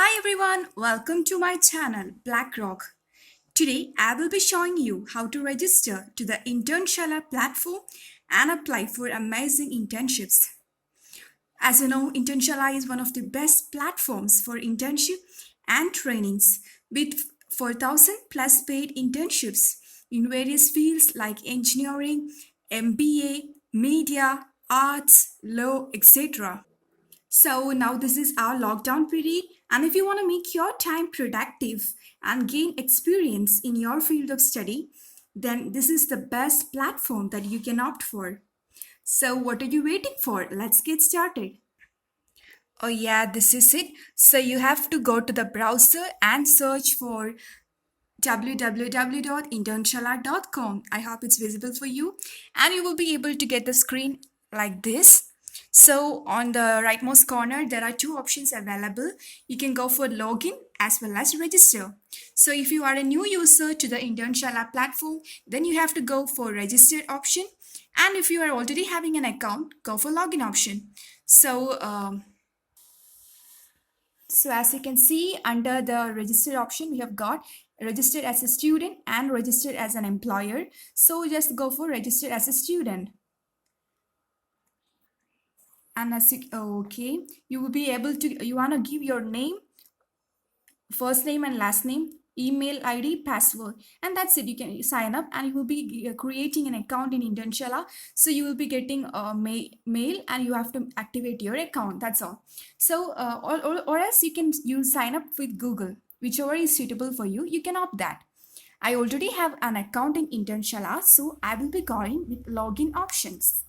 Hi everyone, welcome to my channel BlackRock. Today I will be showing you how to register to the Internshala platform and apply for amazing internships. As you know, Internshala is one of the best platforms for internship and trainings with 4,000 plus paid internships in various fields like engineering, MBA, media, arts, law, etc. So now this is our lockdown period, and if you want to make your time productive and gain experience in your field of study, then this is the best platform that you can opt for. So what are you waiting for? Let's get started. Oh yeah, this is it. So you have to go to the browser and search for www.internshala.com. I hope it's visible for you, and you will be able to get the screen like this. So on the rightmost corner, there are two options available. You can go for login as well as register. So if you are a new user to the Internshala platform, then you have to go for register option. And if you are already having an account, go for login option. So as you can see under the register option, we have got registered as a student and registered as an employer. So just go for register as a student. And as you, okay, you will be able to, you want to give your name, first name and last name, email ID, password, and that's it. You can sign up and you will be creating an account in Internshala. So you will be getting a mail and you have to activate your account. That's all. So or else you can use sign up with Google, whichever is suitable for you. You can opt that. I already have an account in Internshala, so I will be going with login options.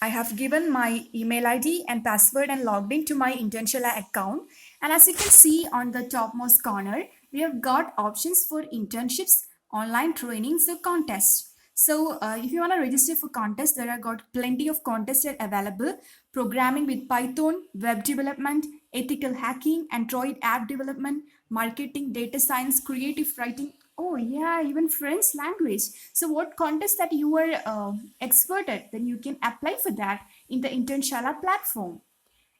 I have given my email ID and password and logged into my Internshala account. And as you can see on the topmost corner, we have got options for internships, online trainings, or contests. So if you want to register for contests, there are got plenty of contests are available. Programming with Python, web development, ethical hacking, Android app development, marketing, data science, creative writing. Oh yeah, even French language. So what contest that you were expert at, then you can apply for that in the Internshala platform.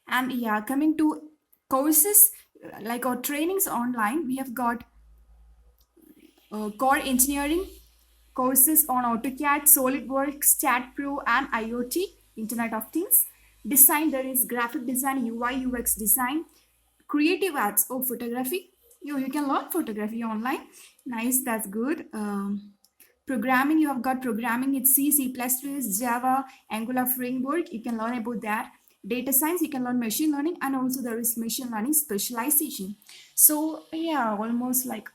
And yeah, coming to courses like our trainings online, we have got core engineering courses on AutoCAD, SolidWorks, StatPro, and IoT, Internet of Things. Design, there is graphic design, UI, UX design, creative arts, oh, photography. You can learn photography online. Nice, that's good. Programming, you have got programming, it's C++, Java, Angular framework. You can learn about that. Data science, you can learn machine learning, and also there is machine learning specialization. So yeah, almost like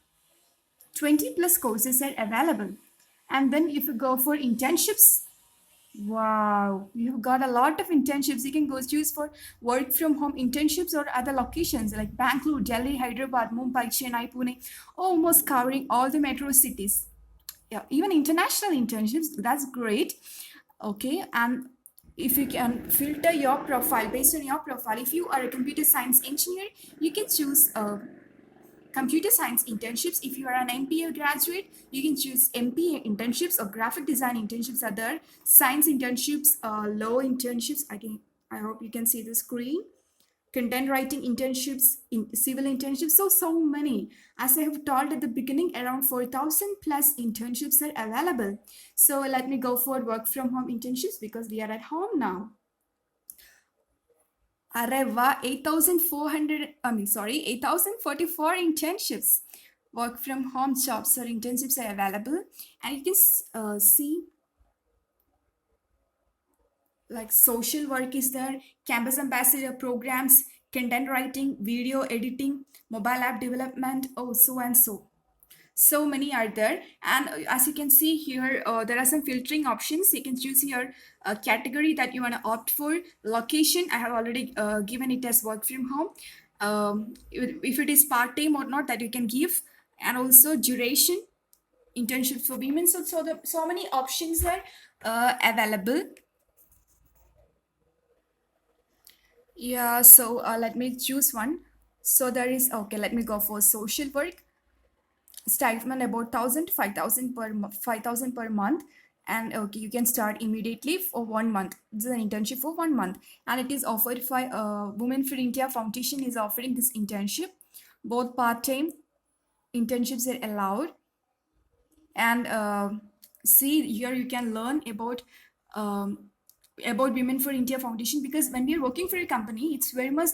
20 plus courses are available. And then if you go for internships, wow, you've got a lot of internships. You can go choose for work from home internships or other locations like Bangalore, Delhi, Hyderabad, Mumbai, Chennai, Pune, almost covering all the metro cities. Yeah, even international internships, that's great. Okay, and if you can filter your profile based on your profile, if you are a computer science engineer, you can choose computer science internships. If you are an MPA graduate, you can choose MPA internships or graphic design internships are there. Science internships, law internships. I hope you can see the screen. Content writing internships, in civil internships. So many. As I have told at the beginning, around 4,000 plus internships are available. So let me go for work from home internships because we are at home now. Areva 8,400, 8,044 internships. Work from home jobs or internships are available. And you can see like social work is there, campus ambassador programs, content writing, video editing, mobile app development, oh, so and so many are there. And as you can see here, there are some filtering options. You can choose your category that you want to opt for. Location, I have already given it as work from home. If it is part-time or not, that you can give. And also duration, internships for women. So many options are available. Yeah, so let me choose one. So there is, okay, let me go for social work. Stipend about 1,000 to 5,000 per 5,000 per month. and okay, you can start immediately for 1 month. This is an internship for 1 month, and it is offered by Women for India Foundation is offering this internship. Both part-time internships are allowed, and see here you can learn about Women for India Foundation, because when we are working for a company, it's very much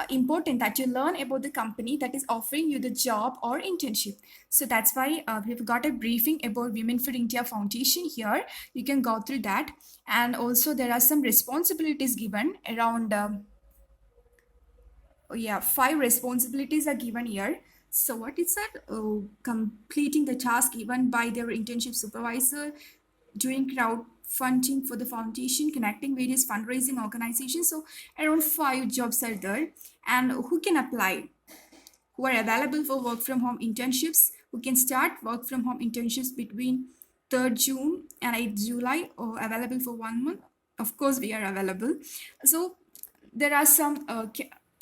important that you learn about the company that is offering you the job or internship. So that's why we've got a briefing about Women for India Foundation here. You can go through that, and also there are some responsibilities given around. Yeah, 5 responsibilities are given here. So what is that? Completing the task given by their internship supervisor, doing crowdfunding for the foundation, connecting various fundraising organizations. So around 5 jobs are there, and who can apply? Who are available for work from home internships? Who can start work from home internships between 3rd June and 8th July, or available for 1 month? Of course, we are available. So there are some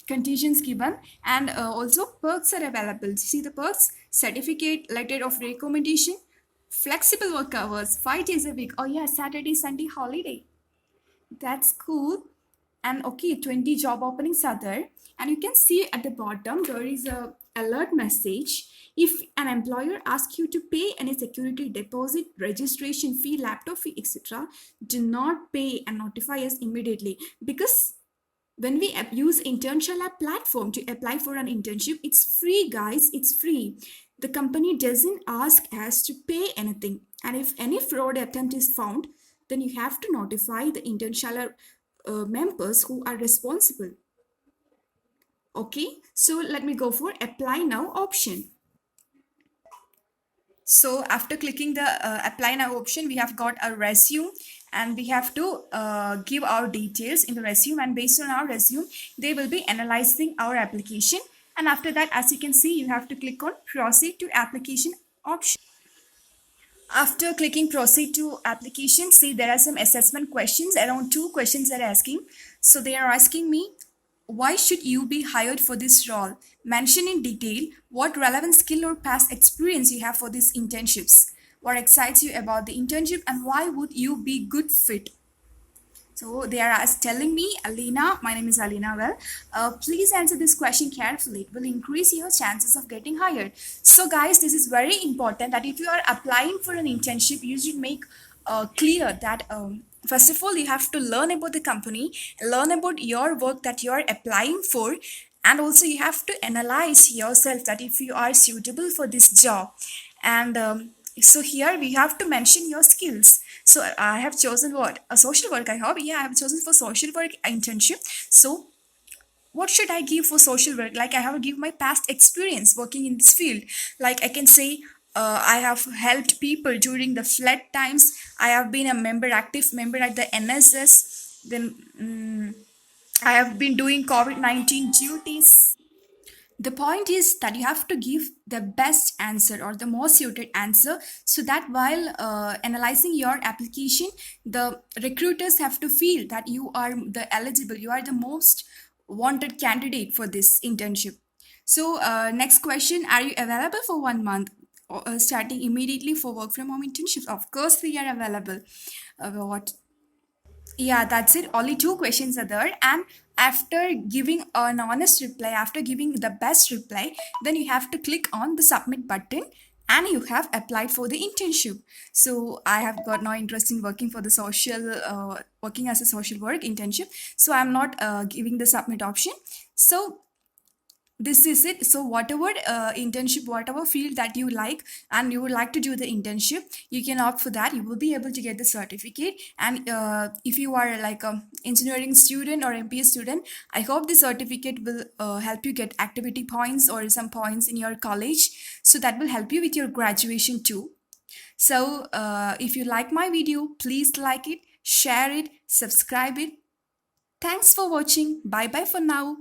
conditions given, and also perks are available. See the perks: certificate, letter of recommendation, flexible work hours, 5 days a week. Oh yeah, Saturday, Sunday holiday. That's cool. And okay, 20 job openings are there, and you can see at the bottom there is a alert message. If an employer asks you to pay any security deposit, registration fee, laptop fee, etc., do not pay and notify us immediately, because when we use internship lab platform to apply for an internship, it's free, guys. It's free. The company doesn't ask us to pay anything, and if any fraud attempt is found, then you have to notify the internship members who are responsible. Okay, so let me go for apply now option. So after clicking the apply now option, we have got a resume, and we have to give our details in the resume, and based on our resume, they will be analyzing our application. And after that, as you can see, you have to click on proceed to application option. After clicking proceed to application, see there are some assessment questions. Around 2 questions they're asking. So they are asking me, why should you be hired for this role? Mention in detail what relevant skill or past experience you have for these internships. What excites you about the internship, and why would you be good fit? So they are telling me, Alina, my name is Alina. Well, please answer this question carefully. It will increase your chances of getting hired. So guys, this is very important that if you are applying for an internship, you should make clear that first of all, you have to learn about the company, learn about your work that you are applying for, and also you have to analyze yourself that if you are suitable for this job. And so here we have to mention your skills. So I have chosen what? A social work, I hope. Yeah, I have chosen for social work internship. So what should I give for social work? Like I have to give my past experience working in this field. Like I can say, I have helped people during the flood times. I have been a member, active member at the NSS. Then I have been doing COVID-19 duties. The point is that you have to give the best answer or the most suited answer, so that while analyzing your application, the recruiters have to feel that you are the eligible, you are the most wanted candidate for this internship. So next question, are you available for 1 month, or starting immediately for work from home internships? Of course we are available. What Yeah, that's it. Only 2 questions are there. And after giving an honest reply, after giving the best reply, then you have to click on the submit button, and you have applied for the internship. So I have got no interest in working for the working as a social work internship. So I'm not giving the submit option. So this is it. So whatever internship, whatever field that you like and you would like to do the internship, you can opt for that. You will be able to get the certificate. And if you are like a engineering student or MPS student, I hope the certificate will help you get activity points or some points in your college, so that will help you with your graduation too. So if you like my video, please like it, share it, subscribe it. Thanks for watching. Bye bye for now.